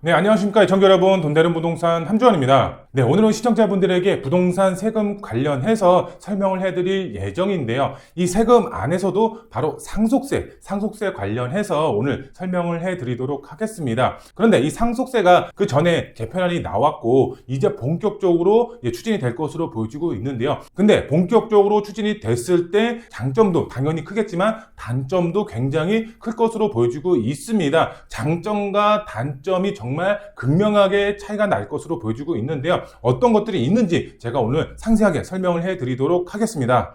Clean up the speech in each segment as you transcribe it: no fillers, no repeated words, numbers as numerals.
네, 안녕하십니까. 시청자 여러분, 돈되는 부동산 함주원입니다. 네, 오늘은 시청자분들에게 부동산 세금 관련해서 설명을 해드릴 예정인데요. 이 세금 안에서도 바로 상속세 관련해서 오늘 설명을 해드리도록 하겠습니다. 그런데 이 상속세가 그 전에 개편안이 나왔고 이제 본격적으로 추진이 될 것으로 보여지고 있는데요. 근데 본격적으로 추진이 됐을 때 장점도 당연히 크겠지만 단점도 굉장히 클 것으로 보여지고 있습니다. 장점과 단점이 정말 극명하게 차이가 날 것으로 보여지고 있는데요. 어떤 것들이 있는지 제가 오늘 상세하게 설명을 해드리도록 하겠습니다.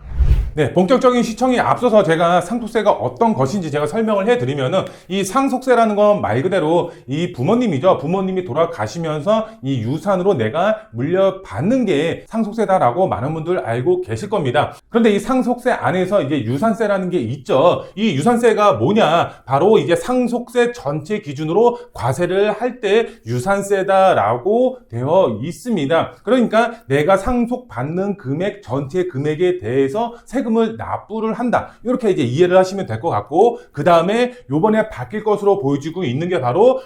네, 본격적인 시청에 앞서서 제가 상속세가 어떤 것인지 제가 설명을 해드리면은 이 상속세라는 건 말 그대로 이 부모님이죠. 부모님이 돌아가시면서 이 유산으로 내가 물려받는 게 상속세다라고 많은 분들 알고 계실 겁니다. 그런데 이 상속세 안에서 이제 유산세라는 게 있죠. 이 유산세가 뭐냐? 바로 이제 상속세 전체 기준으로 과세를 할 때 유산세다라고 되어 있습니다. 그러니까 내가 상속받는 금액 전체 금액에 대해서 세금을 납부를 한다. 이렇게 이제 이해를 하시면 될 것 같고, 그 다음에 요번에 바뀔 것으로 보여지고 있는 게 바로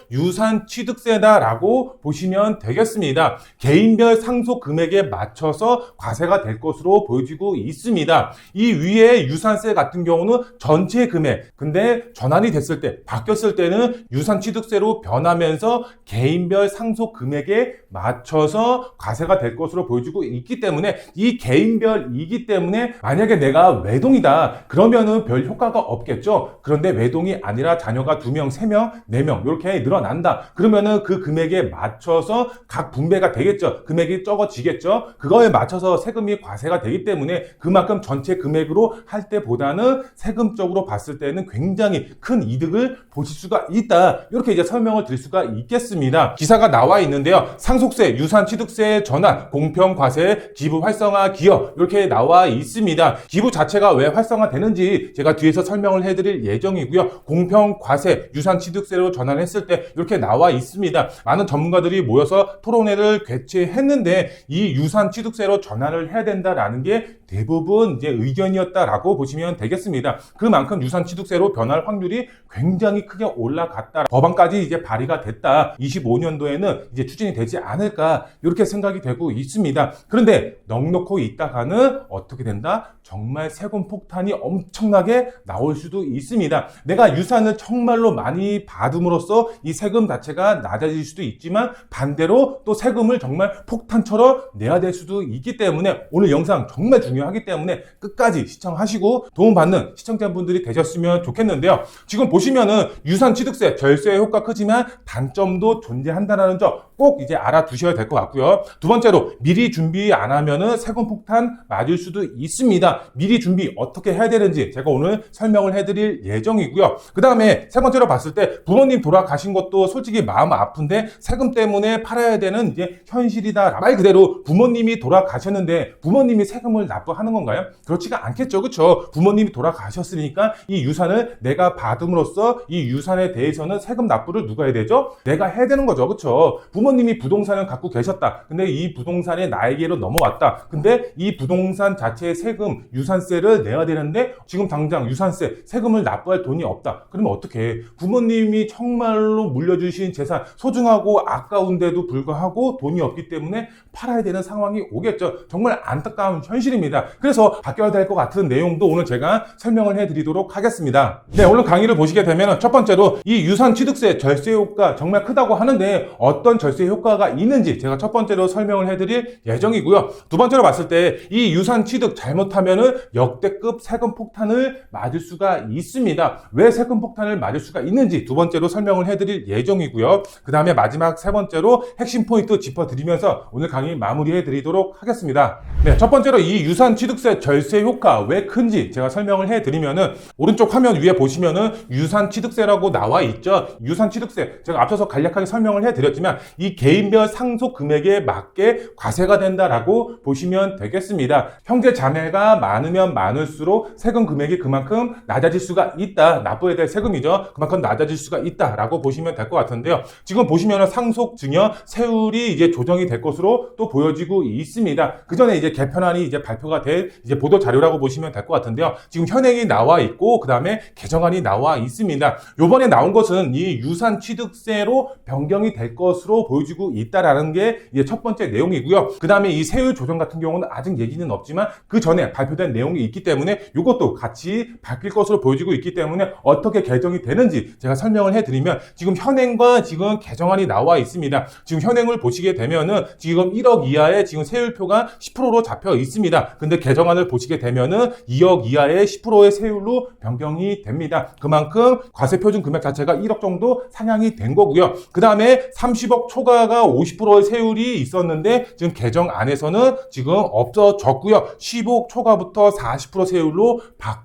유산취득세다라고 보시면 되겠습니다. 개인별 상속 금액에 맞춰서 과세가 될 것으로 보여지고 있습니다. 이 위에 유산세 같은 경우는 전체 금액, 근데 전환이 됐을 때, 바뀌었을 때는 유산취득세로 변하면서 개인별 상속 금액에 맞춰서 과세가 될 것으로 보여지고 있기 때문에 이 개인별이기 때문에 만약에 내가 외동이다 그러면은 별 효과가 없겠죠. 그런데 외동이 아니라 자녀가 2명, 3명, 4명 이렇게 늘어난다 그러면은 그 금액에 맞춰서 각 분배가 되겠죠. 금액이 적어지겠죠. 그거에 맞춰서 세금이 과세가 되기 때문에 그만큼 전체 금액으로 할 때보다는 세금적으로 봤을 때는 굉장히 큰 이득을 보실 수가 있다. 이렇게 이제 설명을 드릴 수가 있겠습니다. 기사가 나와 있는데요. 상속세, 유산취득세 전환, 공평과세, 기부 활성화 기여 이렇게 나와 있습니다. 기부 자체가 왜 활성화되는지 제가 뒤에서 설명을 해드릴 예정이고요. 공평과세, 유산취득세로 전환했을 때 이렇게 나와 있습니다. 많은 전문가들이 모여서 토론회를 개최했는데 이 유산취득세로 전환을 해야 된다라는 게 대부분 이제 의견이었다라고 보시면 되겠습니다. 그만큼 유산취득세로 변할 확률이 굉장히 크게 올라갔다. 법안까지 이제 발의가 됐다. 25년도에는 이제 추진이 되지 않을까 이렇게 생각이 되고 있습니다. 그런데 넉넉히 있다가는 어떻게 된다? 정말 세금 폭탄이 엄청나게 나올 수도 있습니다. 내가 유산을 정말로 많이 받음으로써 이 세금 자체가 낮아질 수도 있지만 반대로 또 세금을 정말 폭탄처럼 내야 될 수도 있기 때문에 오늘 영상 정말 중요하기 때문에 끝까지 시청하시고 도움받는 시청자분들이 되셨으면 좋겠는데요. 지금 보시면은 유산취득세, 절세 효과 크지만 단점도 존재한다는 점 꼭 이제 알아두셔야 될 것 같고요. 두 번째로 미리 준비 안 하면은 세금 폭탄 맞을 수도 있습니다. 미리 준비 어떻게 해야 되는지 제가 오늘 설명을 해드릴 예정이고요. 그 다음에 세 번째로 봤을 때 부모님 돌아가신 것도 솔직히 마음 아픈데 세금 때문에 팔아야 되는 이제 현실이다. 말 그대로 부모님이 돌아가셨는데 부모님이 세금을 납부하는 건가요? 그렇지가 않겠죠. 그렇죠? 부모님이 돌아가셨으니까 이 유산을 내가 받음으로써 이 유산에 대해서는 세금 납부를 누가 해야 되죠? 내가 해야 되는 거죠. 그렇죠? 부모님이 부동산을 갖고 계셨다. 근데 이 부동산이 나에게로 넘어왔다. 근데 이 부동산 자체의 세금, 유산세를 내야 되는데 지금 당장 유산세, 세금을 납부할 돈이 없다. 그러면 어떻게 해? 부모님이 정말로 물려주신 재산, 소중하고 아까운데도 불구하고 돈이 없기 때문에 팔아야 되는 상황이 오겠죠. 정말 안타까운 현실입니다. 그래서 바뀌어야 될 것 같은 내용도 오늘 제가 설명을 해드리도록 하겠습니다. 네, 오늘 강의를 보시게 되면 첫 번째로 이 유산취득세 절세 효과 정말 크다고 하는데 어떤 절세 효과가 있는지 제가 첫 번째로 설명을 해드릴 예정이고요. 두 번째로 봤을 때 이 유산취득 잘못하면은 역대급 세금 폭탄을 맞을 수가 있습니다. 왜 세금 폭탄을 맞을 수가 있는지 두 번째로 설명을 해드릴 예정이고요. 그 다음에 마지막 세 번째로 핵심 포인트 짚어드리면서 오늘 강의 마무리해드리도록 하겠습니다. 네, 첫 번째로 이 유산취득세 절세 효과 왜 큰지 제가 설명을 해드리면은 오른쪽 화면 위에 보시면은 유산취득세라고 나와 있죠. 유산취득세 제가 앞서서 간략하게 설명을 해드렸지만 이 개인별 상속 금액에 맞게 과세가 된다라고 보시면 되겠습니다. 형제 자매가 많으면 많을수록 세금 금액이 그만큼 낮아질 수가 있다. 납부해야 될 세금이죠. 그만큼 낮아질 수가 있다라고 보시면 될 것 같은데요. 지금 보시면 상속 증여 세율이 이제 조정이 될 것으로 또 보여지고 있습니다. 그 전에 이제 개편안이 이제 발표가 된 이제 보도 자료라고 보시면 될 것 같은데요. 지금 현행이 나와 있고 그 다음에 개정안이 나와 있습니다. 요번에 나온 것은 이 유산 취득세로 변경이 될 것으로 보여지고 있다라는 게 이제 첫 번째 내용이고요. 그 다음에 이 세율 조정 같은 경우는 아직 얘기는 없지만 그 전에 발표된 내용이 있기 때문에 이것도 같이 바뀔 것으로 보여지고 있기 때문에 어떻게 개정이 되는지 제가 설명을 해드리면 지금 현행과 지금 개정안이 나와 있습니다. 지금 현행을 보시게 되면은 지금 1억 이하의 지금 세율표가 10%로 잡혀 있습니다. 근데 개정안을 보시게 되면은 2억 이하의 10%의 세율로 변경이 됩니다. 그만큼 과세표준 금액 자체가 1억 정도 상향이 된 거고요. 그 다음에 30억 초과가 50%의 세율이 있었는데 지금 개정안에서는 지금 없어졌고요. 10억 초과부터 40% 세율로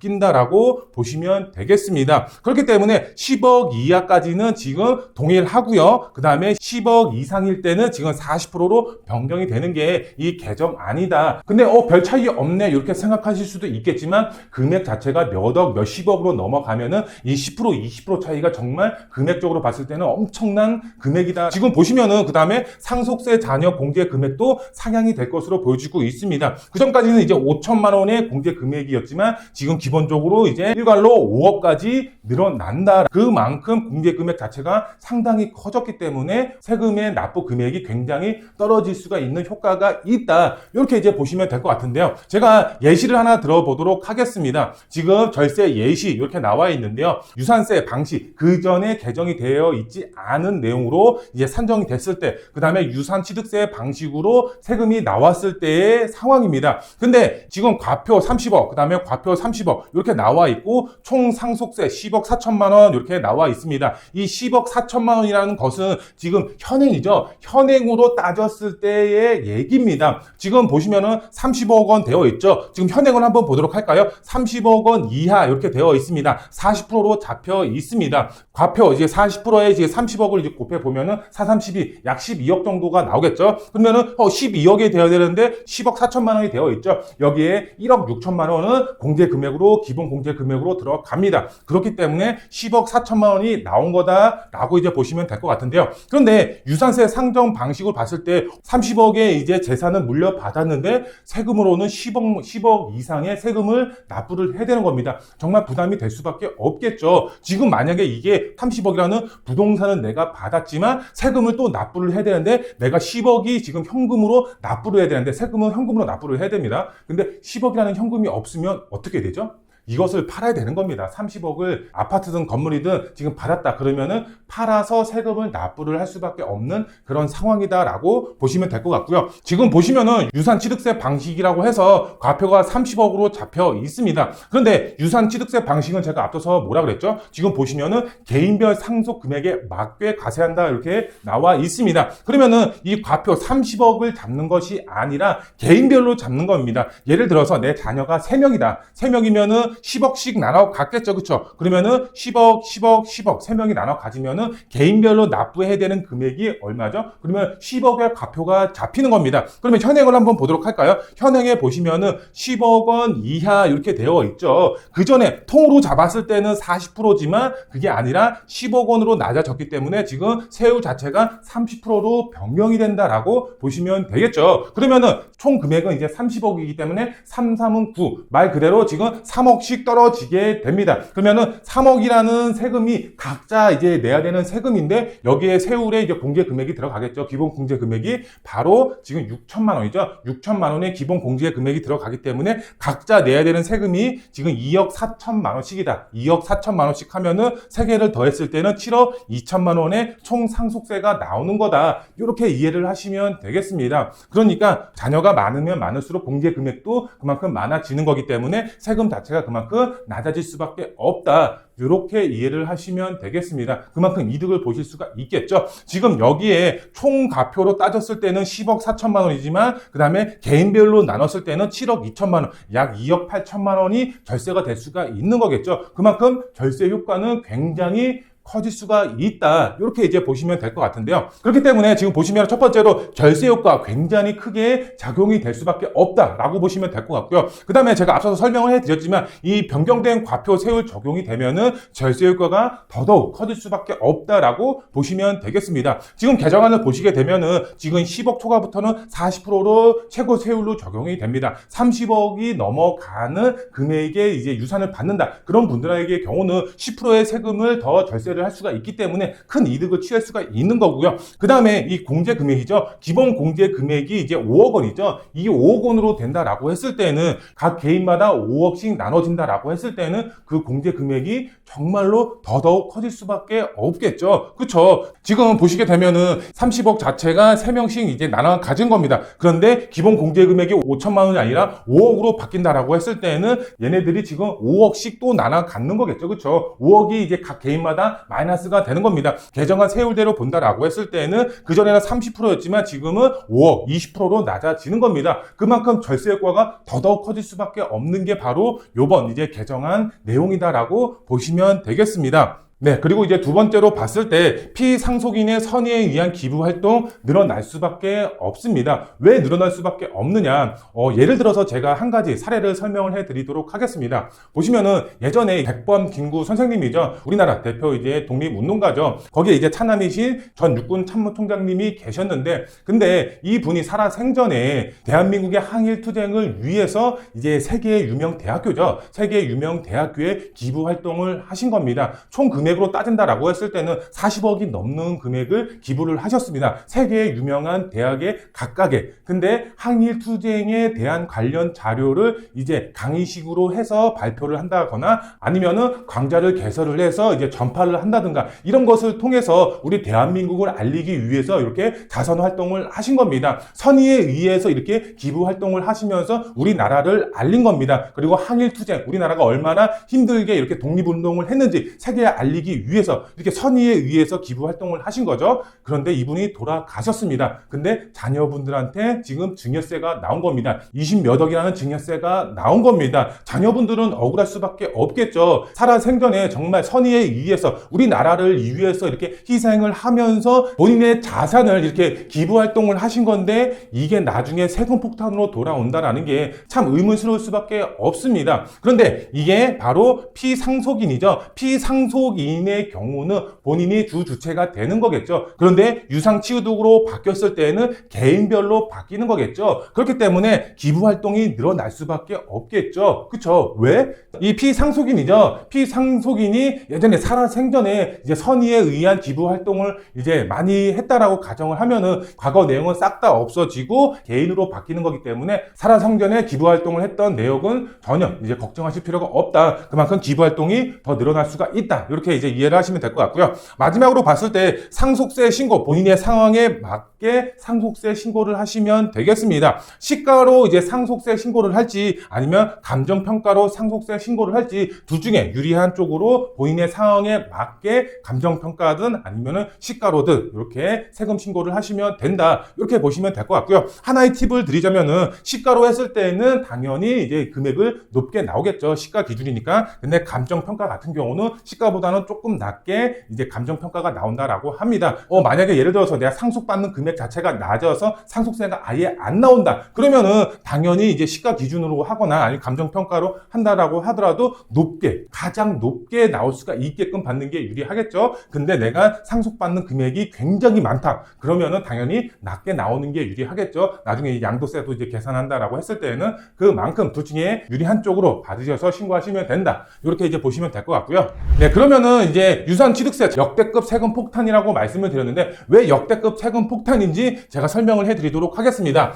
바뀐다라고 보시면 되겠습니다. 그렇기 때문에 10억 이하까지는 지금 동일하고요. 그 다음에 10억 이상일 때는 지금 40%로 변경이 되는 게 이 개정안이다. 근데 별 차이 없네 이렇게 생각하실 수도 있겠지만 금액 자체가 몇억 몇십억으로 넘어가면은 이 10% 20% 차이가 정말 금액적으로 봤을 때는 엄청난 금액이다. 지금 보시면은 그 다음에 상속세 잔여 공제 금액도 상향이 될 것으로 보여지고 있습니다. 그 전까지는 이제 5천만 원의 공제 금액이었지만 지금 기본적으로 이제 일괄로 5억까지 늘어난다. 그만큼 공제 금액 자체가 상당히 커졌기 때문에 세금의 납부 금액이 굉장히 떨어질 수가 있는 효과가 있다. 이렇게 이제 보시면 될 것 같은데요. 제가 예시를 하나 들어보도록 하겠습니다. 지금 절세 예시 이렇게 나와 있는데요. 유산세 방식 그 전에 개정이 되어 있지 않은 내용으로 이제 산정이 됐을 때, 그 다음에 유산 취득세 방식으로 세금이 나왔을 때의 상황입니다. 근데 지금 과표 30억, 그 다음에 과표 30억 이렇게 나와 있고 총 상속세 10억 4천만 원 이렇게 나와 있습니다. 이 10억 4천만 원이라는 것은 지금 현행이죠. 현행으로 따졌을 때의 얘기입니다. 지금 보시면은 30억 원 되어 있죠. 지금 현행을 한번 보도록 할까요? 30억 원 이하 이렇게 되어 있습니다. 40%로 잡혀 있습니다. 과표 이제 40%에 이제 30억을 이제 곱해 보면은 4, 32, 약 12억 정도가 나오겠죠. 그러면은 12억이 되어야 되는데 10억 4천만 원이 되어 있죠. 여기에 1억 6천만 원은 공제 금액으로 기본 공제 금액으로 들어갑니다. 그렇기 때문에 10억 4천만 원이 나온 거다라고 이제 보시면 될 것 같은데요. 그런데 유산세 상정 방식을 봤을 때 30억의 이제 재산을 물려받았는데 세금으로는 10억 이상의 세금을 납부를 해야 되는 겁니다. 정말 부담이 될 수밖에 없겠죠. 지금 만약에 이게 30억이라는 부동산은 내가 받았지만 세금을 또 납부를 해야 되는데 내가 10억이 지금 현금으로 납부를 해야 되는데 세금은 현금으로 납부를 해야 됩니다. 근데 10억이라는 현금이 없으면 어떻게 되죠? 이것을 팔아야 되는 겁니다. 30억을 아파트든 건물이든 지금 받았다 그러면은 팔아서 세금을 납부를 할 수밖에 없는 그런 상황이다라고 보시면 될 것 같고요. 지금 보시면은 유산취득세 방식이라고 해서 과표가 30억으로 잡혀 있습니다. 그런데 유산취득세 방식은 제가 앞서서 뭐라 그랬죠? 지금 보시면은 개인별 상속 금액에 맞게 과세한다 이렇게 나와 있습니다. 그러면은 이 과표 30억을 잡는 것이 아니라 개인별로 잡는 겁니다. 예를 들어서 내 자녀가 3명이다. 3명이면은 10억씩 나눠 갖겠죠. 그쵸? 그러면은 10억, 3명이 나눠 가지면은 개인별로 납부해야 되는 금액이 얼마죠? 그러면 10억의 과표가 잡히는 겁니다. 그러면 현행을 한번 보도록 할까요? 현행에 보시면은 10억 원 이하 이렇게 되어 있죠. 그 전에 통으로 잡았을 때는 40%지만 그게 아니라 10억 원으로 낮아졌기 때문에 지금 세율 자체가 30%로 변경이 된다라고 보시면 되겠죠. 그러면은 총 금액은 이제 30억이기 때문에 3, 3은 9. 말 그대로 지금 3억씩 떨어지게 됩니다. 그러면은 3억이라는 세금이 각자 이제 내야 되는 세금인데 여기에 세율에 이제 공제 금액이 들어가겠죠. 기본 공제 금액이 바로 지금 6천만 원이죠. 6천만 원의 기본 공제 금액이 들어가기 때문에 각자 내야 되는 세금이 지금 2억 4천만 원씩이다. 2억 4천만 원씩 하면은 3개를 더했을 때는 7억 2천만 원의 총 상속세가 나오는 거다. 이렇게 이해를 하시면 되겠습니다. 그러니까 자녀가 많으면 많을수록 공제 금액도 그만큼 많아지는 거기 때문에 세금 자체가 그만큼 낮아질 수밖에 없다. 이렇게 이해를 하시면 되겠습니다. 그만큼 이득을 보실 수가 있겠죠. 지금 여기에 총 과표로 따졌을 때는 10억 4천만 원이지만 그 다음에 개인별로 나눴을 때는 7억 2천만 원, 약 2억 8천만 원이 절세가 될 수가 있는 거겠죠. 그만큼 절세 효과는 굉장히 커질 수가 있다. 이렇게 이제 보시면 될 것 같은데요. 그렇기 때문에 지금 보시면 첫 번째로 절세 효과 굉장히 크게 작용이 될 수밖에 없다라고 보시면 될 것 같고요. 그 다음에 제가 앞서서 설명을 해드렸지만 이 변경된 과표 세율 적용이 되면은 절세 효과가 더더욱 커질 수밖에 없다라고 보시면 되겠습니다. 지금 개정안을 보시게 되면은 지금 10억 초과부터는 40%로 최고 세율로 적용이 됩니다. 30억이 넘어가는 금액에 이제 유산을 받는다. 그런 분들에게 경우는 10%의 세금을 더 절세를 할 수가 있기 때문에 큰 이득을 취할 수가 있는 거고요. 그 다음에 이 공제 금액이죠. 기본 공제 금액이 이제 5억 원이죠. 이 5억 원으로 된다라고 했을 때는 각 개인마다 5억씩 나눠진다라고 했을 때는 그 공제 금액이 정말로 더더욱 커질 수밖에 없겠죠. 그쵸? 지금 보시게 되면은 30억 자체가 3명씩 이제 나눠 가진 겁니다. 그런데 기본 공제 금액이 5천만 원이 아니라 5억으로 바뀐다라고 했을 때는 얘네들이 지금 5억씩 또 나눠 갖는 거겠죠. 그쵸? 5억이 이제 각 개인마다 마이너스가 되는 겁니다. 개정안 세율대로 본다라고 했을 때는 그전에는 30%였지만 지금은 5억, 20%로 낮아지는 겁니다. 그만큼 절세 효과가 더더욱 커질 수밖에 없는 게 바로 요번 이제 개정안 내용이다라고 보시면 되겠습니다. 네, 그리고 이제 두 번째로 봤을 때 피상속인의 선의에 의한 기부 활동 늘어날 수밖에 없습니다. 왜 늘어날 수밖에 없느냐? 예를 들어서 제가 한 가지 사례를 설명을 해드리도록 하겠습니다. 보시면은 예전에 백범 김구 선생님이죠. 우리나라 대표 이제 독립운동가죠. 거기에 이제 차남이신 전 육군 참모총장님이 계셨는데, 근데 이 분이 살아 생전에 대한민국의 항일 투쟁을 위해서 이제 세계의 유명 대학교죠. 세계 유명 대학교에 기부 활동을 하신 겁니다. 총 금액으로 따진다라고 했을 때는 40억이 넘는 금액을 기부를 하셨습니다. 세계의 유명한 대학의 각각에. 근데 항일 투쟁에 대한 관련 자료를 이제 강의식으로 해서 발표를 한다거나 아니면은 강좌를 개설을 해서 이제 전파를 한다든가 이런 것을 통해서 우리 대한민국을 알리기 위해서 이렇게 자선 활동을 하신 겁니다. 선의에 의해서 이렇게 기부 활동을 하시면서 우리나라를 알린 겁니다. 그리고 항일 투쟁, 우리나라가 얼마나 힘들게 이렇게 독립운동을 했는지 세계에 알리기 위해서 이렇게 선의에 의해서 기부 활동을 하신 거죠. 그런데 이분이 돌아가셨습니다. 근데 자녀분들한테 지금 증여세가 나온 겁니다. 20몇 억이라는 증여세가 나온 겁니다. 자녀분들은 억울할 수밖에 없겠죠. 살아 생전에 정말 선의에 의해서 우리나라를 위해서 이렇게 희생을 하면서 본인의 자산을 이렇게 기부 활동을 하신 건데 이게 나중에 세금 폭탄으로 돌아온다라는 게 참 의문스러울 수밖에 없습니다. 그런데 이게 바로 피상속인이죠. 피상속인의 경우는 본인이 주체가 되는 거겠죠. 그런데 유상치유독으로 바뀌었을 때는 개인별로 바뀌는 거겠죠. 그렇기 때문에 기부 활동이 늘어날 수밖에 없겠죠. 그쵸? 왜? 이 피상속인이죠. 피상속인이 예전에 살아 생전에 이제 선의에 의한 기부 활동을 이제 많이 했다라고 가정을 하면은 과거 내용은 싹 다 없어지고 개인으로 바뀌는 거기 때문에 살아 생전에 기부 활동을 했던 내역은 전혀 이제 걱정하실 필요가 없다. 그만큼 기부 활동이 더 늘어날 수가 있다. 이렇게 이제 이해를 하시면 될 것 같고요. 마지막으로 봤을 때 상속세 신고, 본인의 상황에 맞게 상속세 신고를 하시면 되겠습니다. 시가로 이제 상속세 신고를 할지 아니면 감정평가로 상속세 신고를 할지 둘 중에 유리한 쪽으로 본인의 상황에 맞게 감정평가든 아니면은 시가로든 이렇게 세금 신고를 하시면 된다. 이렇게 보시면 될 것 같고요. 하나의 팁을 드리자면은 시가로 했을 때는 당연히 이제 금액을 높게 나오겠죠. 시가 기준이니까. 근데 감정평가 같은 경우는 시가보다는 조금 낮게 이제 감정평가가 나온다라고 합니다. 만약에 예를 들어서 내가 상속받는 금액 자체가 낮아서 상속세가 아예 안 나온다. 그러면은 당연히 이제 시가 기준으로 하거나 아니면 감정평가로 한다라고 하더라도 높게, 가장 높게 나올 수가 있게끔 받는 게 유리하겠죠. 근데 내가 상속받는 금액이 굉장히 많다. 그러면은 당연히 낮게 나오는 게 유리하겠죠. 나중에 양도세도 이제 계산한다라고 했을 때는 그만큼 둘 중에 유리한 쪽으로 받으셔서 신고하시면 된다. 이렇게 이제 보시면 될 것 같고요. 네, 그러면은 이제 유산취득세 역대급 세금 폭탄이라고 말씀을 드렸는데 왜 역대급 세금 폭탄인지 제가 설명을 해드리도록 하겠습니다.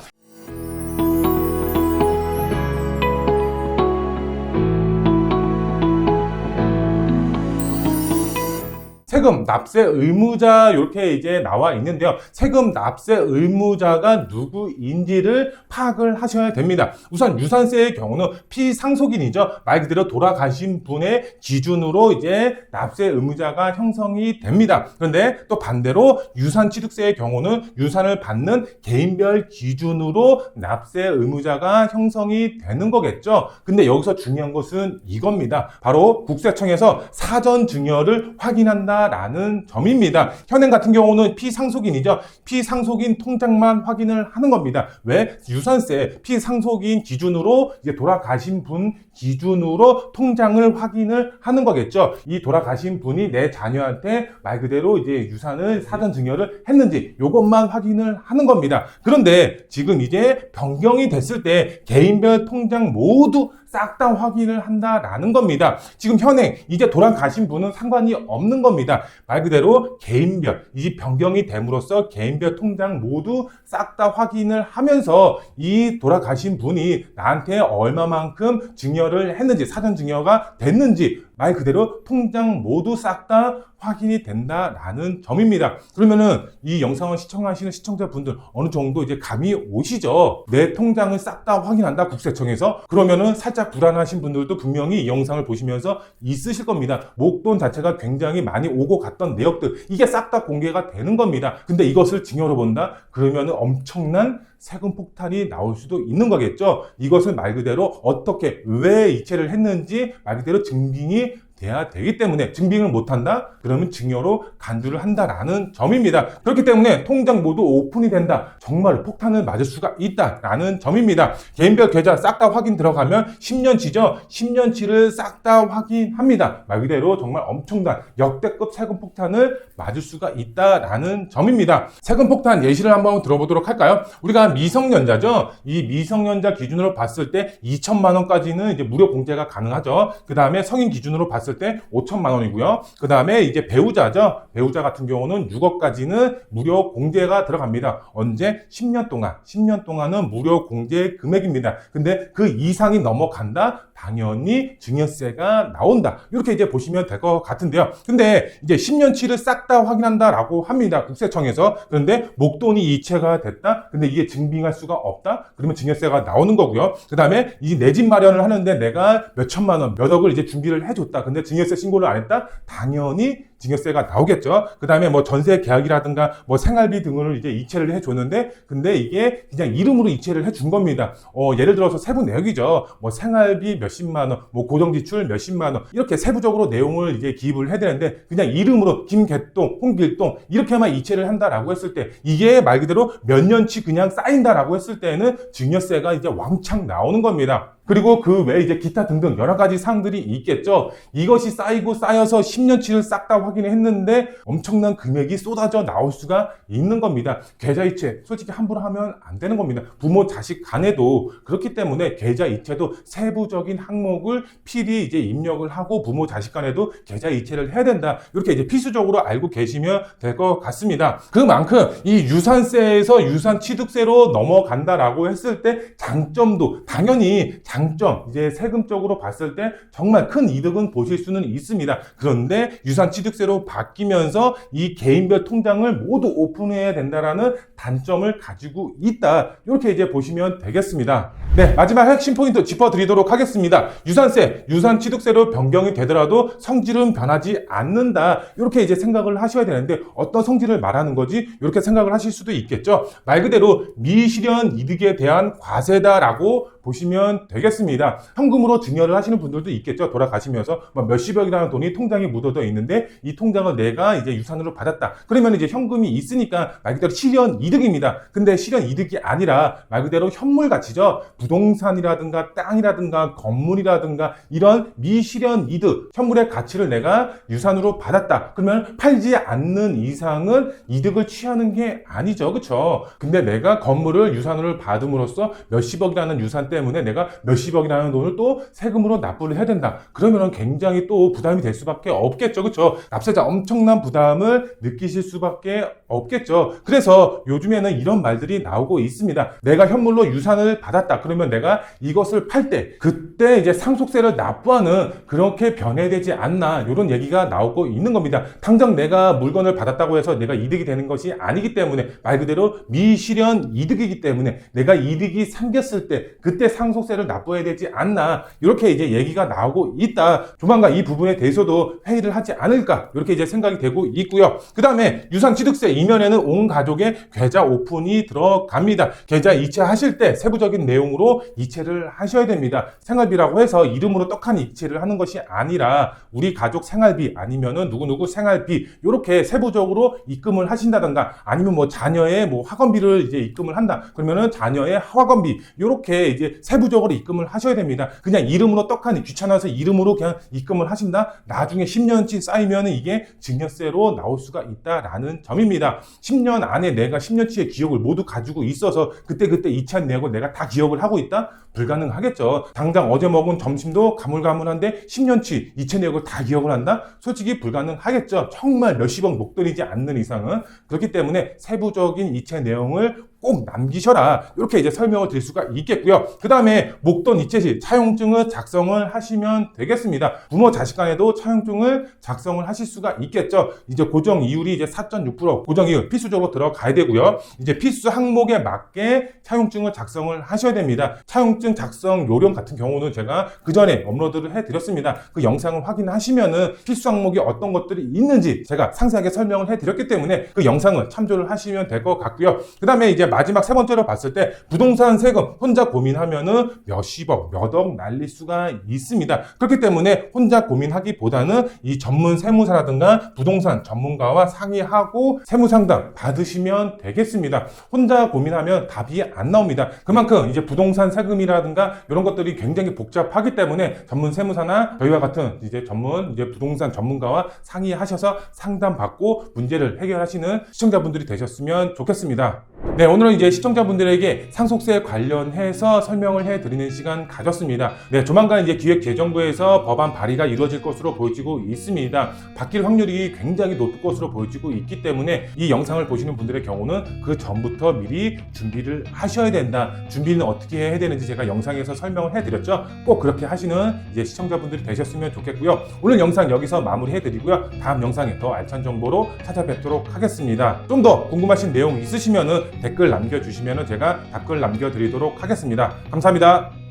세금 납세 의무자 이렇게 이제 나와 있는데요. 세금 납세 의무자가 누구인지를 파악을 하셔야 됩니다. 우선 유산세의 경우는 피상속인이죠. 말 그대로 돌아가신 분의 기준으로 이제 납세 의무자가 형성이 됩니다. 그런데 또 반대로 유산취득세의 경우는 유산을 받는 개인별 기준으로 납세 의무자가 형성이 되는 거겠죠. 근데 여기서 중요한 것은 이겁니다. 바로 국세청에서 사전 증여를 확인한다 된다라는 점입니다. 현행 같은 경우는 피상속인이죠. 피상속인 통장만 확인을 하는 겁니다. 왜? 유산세 피상속인 기준으로 이제 돌아가신 분 기준으로 통장을 확인을 하는 거겠죠. 이 돌아가신 분이 내 자녀한테 말 그대로 이제 유산을 사전 증여를 했는지 이것만 확인을 하는 겁니다. 그런데 지금 이제 변경이 됐을 때 개인별 통장 모두 싹 다 확인을 한다라는 겁니다. 지금 현행 이제 돌아가신 분은 상관이 없는 겁니다. 말 그대로 개인별 이 변경이 됨으로써 개인별 통장 모두 싹 다 확인을 하면서 이 돌아가신 분이 나한테 얼마만큼 증여를 했는지 사전 증여가 됐는지 말 그대로 통장 모두 싹 다 확인이 된다라는 점입니다. 그러면은 이 영상을 시청하시는 시청자분들 어느 정도 이제 감이 오시죠? 내 통장을 싹 다 확인한다 국세청에서. 그러면은 살짝 불안하신 분들도 분명히 이 영상을 보시면서 있으실 겁니다. 목돈 자체가 굉장히 많이 오고 갔던 내역들 이게 싹 다 공개가 되는 겁니다. 근데 이것을 증여로 본다? 그러면은 엄청난 세금 폭탄이 나올 수도 있는 거겠죠. 이것은 말 그대로 어떻게 왜 이체를 했는지 말 그대로 증빙이 돼야 되기 때문에 증빙을 못한다? 그러면 증여로 간주를 한다라는 점입니다. 그렇기 때문에 통장 모두 오픈이 된다. 정말 폭탄을 맞을 수가 있다라는 점입니다. 개인별 계좌 싹 다 확인 들어가면 10년치죠. 10년치를 싹 다 확인합니다. 말 그대로 정말 엄청난 역대급 세금 폭탄을 맞을 수가 있다라는 점입니다. 세금 폭탄 예시를 한번 들어보도록 할까요? 우리가 미성년자죠. 이 미성년자 기준으로 봤을 때 2천만 원까지는 이제 무료 공제가 가능하죠. 그 다음에 성인 기준으로 봤을 때 5천만 원이고요. 그 다음에 이제 배우자죠. 배우자 같은 경우는 6억까지는 무료 공제가 들어갑니다. 언제? 10년 동안. 10년 동안은 무료 공제 금액입니다. 근데 그 이상이 넘어간다? 당연히 증여세가 나온다. 이렇게 이제 보시면 될 것 같은데요. 근데 이제 10년치를 싹 다 확인한다라고 합니다. 국세청에서. 그런데 목돈이 이체가 됐다? 근데 이게 증빙할 수가 없다? 그러면 증여세가 나오는 거고요. 그 다음에 이 내 집 마련을 하는데 내가 몇 천만 원, 몇 억을 이제 준비를 해줬다. 근데 증여세 신고를 안 했다? 당연히 증여세가 나오겠죠. 그 다음에 뭐 전세 계약이라든가 뭐 생활비 등을 이제 이체를 해줬는데 근데 이게 그냥 이름으로 이체를 해준 겁니다. 예를 들어서 세부 내역이죠. 뭐 생활비 몇십만 원, 뭐 고정지출 몇십만 원 이렇게 세부적으로 내용을 이제 기입을 해야 되는데 그냥 이름으로 김개똥, 홍길동 이렇게만 이체를 한다라고 했을 때 이게 말 그대로 몇 년치 그냥 쌓인다라고 했을 때는 증여세가 이제 왕창 나오는 겁니다. 그리고 그 외에 이제 기타 등등 여러 가지 사항들이 있겠죠. 이것이 쌓이고 쌓여서 10년치를 싹 다 확인했는데 엄청난 금액이 쏟아져 나올 수가 있는 겁니다. 계좌 이체 솔직히 함부로 하면 안 되는 겁니다. 부모 자식 간에도 그렇기 때문에 계좌 이체도 세부적인 항목을 필히 이제 입력을 하고 부모 자식 간에도 계좌 이체를 해야 된다. 이렇게 이제 필수적으로 알고 계시면 될 것 같습니다. 그만큼 이 유산세에서 유산취득세로 넘어간다라고 했을 때 장점도 당연히 장점, 이제 세금적으로 봤을 때 정말 큰 이득은 보실 수는 있습니다. 그런데 유산취득세로 바뀌면서 이 개인별 통장을 모두 오픈해야 된다라는 단점을 가지고 있다. 이렇게 이제 보시면 되겠습니다. 네, 마지막 핵심 포인트 짚어드리도록 하겠습니다. 유산세, 유산취득세로 변경이 되더라도 성질은 변하지 않는다. 이렇게 이제 생각을 하셔야 되는데 어떤 성질을 말하는 거지? 이렇게 생각을 하실 수도 있겠죠. 말 그대로 미실현 이득에 대한 과세다라고 보시면 되겠습니다. 현금으로 증여를 하시는 분들도 있겠죠. 돌아가시면서 몇십억이라는 돈이 통장에 묻어져 있는데 이 통장을 내가 이제 유산으로 받았다. 그러면 이제 현금이 있으니까 말 그대로 실현 이득입니다. 근데 실현 이득이 아니라 말 그대로 현물 가치죠. 부동산이라든가 땅이라든가 건물이라든가 이런 미실현 이득, 현물의 가치를 내가 유산으로 받았다. 그러면 팔지 않는 이상은 이득을 취하는 게 아니죠. 그렇죠? 근데 내가 건물을 유산으로 받음으로써 몇십억이라는 유산 때문에 내가 몇십억이라는 돈을 또 세금으로 납부를 해야 된다. 그러면 굉장히 또 부담이 될 수밖에 없겠죠. 그렇죠? 납세자 엄청난 부담을 느끼실 수밖에 없겠죠. 그래서 요즘에는 이런 말들이 나오고 있습니다. 내가 현물로 유산을 받았다. 그러면 내가 이것을 팔 때 그때 이제 상속세를 납부하는 그렇게 변해되지 않나 이런 얘기가 나오고 있는 겁니다. 당장 내가 물건을 받았다고 해서 내가 이득이 되는 것이 아니기 때문에 말 그대로 미실현 이득이기 때문에 내가 이득이 생겼을 때 그때 그때 상속세를 납부해야 되지 않나, 이렇게 이제 얘기가 나오고 있다. 조만간 이 부분에 대해서도 회의를 하지 않을까, 이렇게 이제 생각이 되고 있고요. 그 다음에 유상취득세 이면에는 온 가족의 계좌 오픈이 들어갑니다. 계좌 이체하실 때 세부적인 내용으로 이체를 하셔야 됩니다. 생활비라고 해서 이름으로 떡하니 이체를 하는 것이 아니라 우리 가족 생활비 아니면은 누구누구 생활비, 이렇게 세부적으로 입금을 하신다던가, 아니면 뭐 자녀의 뭐 학원비를 이제 입금을 한다 그러면은 자녀의 학원비, 이렇게 이제 세부적으로 입금을 하셔야 됩니다. 그냥 이름으로 떡하니 귀찮아서 이름으로 그냥 입금을 하신다, 나중에 10년치 쌓이면은 이게 증여세로 나올 수가 있다라는 점입니다. 10년 안에 내가 10년치의 기억을 모두 가지고 있어서 그때 이체 내고 내가 다 기억을 하고 있다? 불가능하겠죠. 당장 어제 먹은 점심도 가물가물한데 10년치 이체 내역을 다 기억을 한다? 솔직히 불가능하겠죠. 정말 몇십억 목돈이지 않는 이상은. 그렇기 때문에 세부적인 이체 내용을 꼭 남기셔라, 이렇게 이제 설명을 드릴 수가 있겠고요. 그 다음에 목돈 이체 시 차용증을 작성을 하시면 되겠습니다. 부모 자식 간에도 차용증을 작성을 하실 수가 있겠죠. 이제 고정 이율이 이제 4.6% 고정 이율 필수적으로 들어가야 되고요. 이제 필수 항목에 맞게 차용증을 작성을 하셔야 됩니다. 차용증 작성 요령 같은 경우는 제가 그 전에 업로드를 해드렸습니다. 그 영상을 확인하시면은 필수 항목이 어떤 것들이 있는지 제가 상세하게 설명을 해드렸기 때문에 그 영상을 참조를 하시면 될 것 같고요. 그 다음에 이제 마지막 세 번째로 봤을 때 부동산 세금 혼자 고민하면은 몇십억, 몇억 날릴 수가 있습니다. 그렇기 때문에 혼자 고민하기보다는 이 전문 세무사라든가 부동산 전문가와 상의하고 세무상담 받으시면 되겠습니다. 혼자 고민하면 답이 안 나옵니다. 그만큼 이제 부동산 세금이라든가 이런 것들이 굉장히 복잡하기 때문에 전문 세무사나 저희와 같은 이제 전문 이제 부동산 전문가와 상의하셔서 상담받고 문제를 해결하시는 시청자분들이 되셨으면 좋겠습니다. 네, 오늘은 이제 시청자분들에게 상속세 관련해서 설명을 해드리는 시간 가졌습니다. 네, 조만간 이제 기획재정부에서 법안 발의가 이루어질 것으로 보여지고 있습니다. 바뀔 확률이 굉장히 높을 것으로 보여지고 있기 때문에 이 영상을 보시는 분들의 경우는 그 전부터 미리 준비를 하셔야 된다. 준비는 어떻게 해야 되는지 제가 영상에서 설명을 해드렸죠. 꼭 그렇게 하시는 이제 시청자분들이 되셨으면 좋겠고요. 오늘 영상 여기서 마무리해드리고요. 다음 영상에 더 알찬 정보로 찾아뵙도록 하겠습니다. 좀 더 궁금하신 내용 있으시면은 댓글 남겨주시면 제가 답글 남겨드리도록 하겠습니다. 감사합니다.